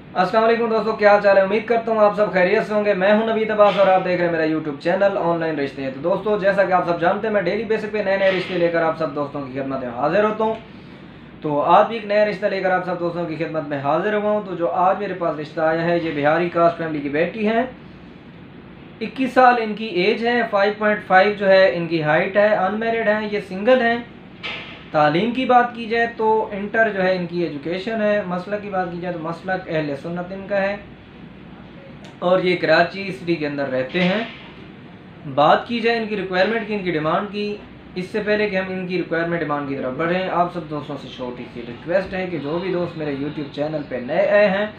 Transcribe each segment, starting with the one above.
अस्सलाम वालेकुम दोस्तों, क्या हाल चाल है। उम्मीद करता हूँ आप सब खैरियत से होंगे। मैं हूं नवीद अब्बास और आप देख रहे हैं मेरा यूट्यूब चैनल ऑनलाइन रिश्ते। तो दोस्तों, जैसा कि आप सब जानते हैं, मैं डेली बेसिस पे नए नए रिश्ते लेकर आप सब दोस्तों की खिदमत में हाजिर होता हूँ। तो आज भी एक नया रिश्ता लेकर आप सब दोस्तों की खिदमत में हाजिर हुआ हूँ। तो जो आज मेरे पास रिश्ता आया है, ये बिहारी कास्ट फैमिली की बेटी है। 21 साल इनकी एज है, 5.5 जो है इनकी हाइट है, अनमेरिड है, ये सिंगल हैं। तालीम की बात की जाए तो इंटर जो है इनकी एजुकेशन है। मसलक की बात की जाए तो मसलक अहले सुन्नत इनका है और ये कराची सिटी के अंदर रहते हैं। बात की जाए इनकी रिक्वायरमेंट की, इनकी डिमांड की, इससे पहले कि हम इनकी रिक्वायरमेंट डिमांड की तरफ बढ़ें, आप सब दोस्तों से छोटी सी रिक्वेस्ट है कि जो भी दोस्त मेरे यूट्यूब चैनल पर नए आए हैं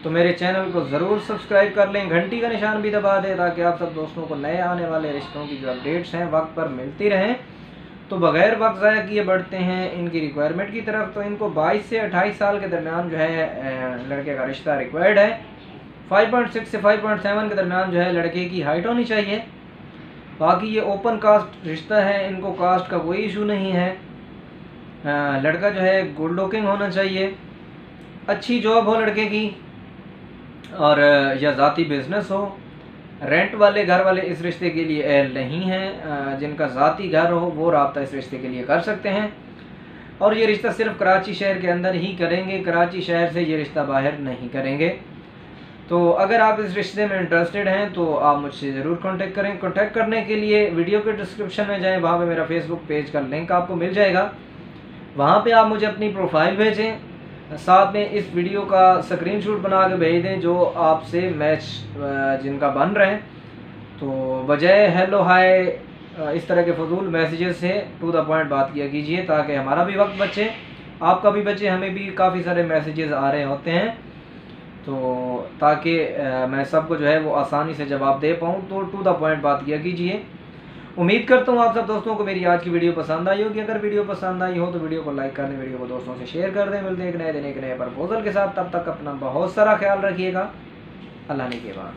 तो मेरे चैनल को ज़रूर सब्सक्राइब कर लें, घंटी का निशान भी दबा दें ताकि आप सब दोस्तों को नए आने वाले रिश्तों की जो अपडेट्स हैं वक्त पर मिलती रहें। तो बग़ैर वक्त ज़ाया किए बढ़ते हैं इनकी रिक्वायरमेंट की तरफ। तो इनको 22 से 28 साल के दरमियान जो है लड़के का रिश्ता रिक्वायर्ड है। 5.6 से 5.7 के दरमियान जो है लड़के की हाइट होनी चाहिए। बाकी ये ओपन कास्ट रिश्ता है, इनको कास्ट का कोई इशू नहीं है। लड़का जो है गुड लुकिंग होना चाहिए, अच्छी जॉब हो लड़के की, और या ज़ाती बिजनेस हो। रेंट वाले घर वाले इस रिश्ते के लिए अहल नहीं हैं। जिनका ज़ाती घर हो वो राब्ता इस रिश्ते के लिए कर सकते हैं। और ये रिश्ता सिर्फ कराची शहर के अंदर ही करेंगे, कराची शहर से ये रिश्ता बाहर नहीं करेंगे। तो अगर आप इस रिश्ते में इंटरेस्टेड हैं तो आप मुझसे ज़रूर कांटेक्ट करें। कांटेक्ट करने के लिए वीडियो के डिस्क्रिप्शन में जाएं, वहाँ पे मेरा फेसबुक पेज का लिंक आपको मिल जाएगा। वहाँ पे आप मुझे अपनी प्रोफाइल भेजें, साथ में इस वीडियो का स्क्रीनशॉट बना के भेज दें जो आपसे मैच जिनका बन रहे हैं। तो बजाय हेलो हाय इस तरह के फजूल मैसेजेस से टू द पॉइंट बात किया कीजिए ताकि हमारा भी वक्त बचे, आपका भी बचे। हमें भी काफ़ी सारे मैसेजेस आ रहे होते हैं, तो ताकि मैं सबको जो है वो आसानी से जवाब दे पाऊँ। तो टू द पॉइंट बात किया कीजिए। उम्मीद करता हूँ आप सब दोस्तों को मेरी आज की वीडियो पसंद आई होगी। अगर वीडियो पसंद आई हो तो वीडियो को लाइक कर दें, वीडियो को दोस्तों से शेयर कर दें। मिलते हैं एक नए दिन एक नए प्रपोजल के साथ। तब तक अपना बहुत सारा ख्याल रखिएगा। अल्लाह ने के बाद।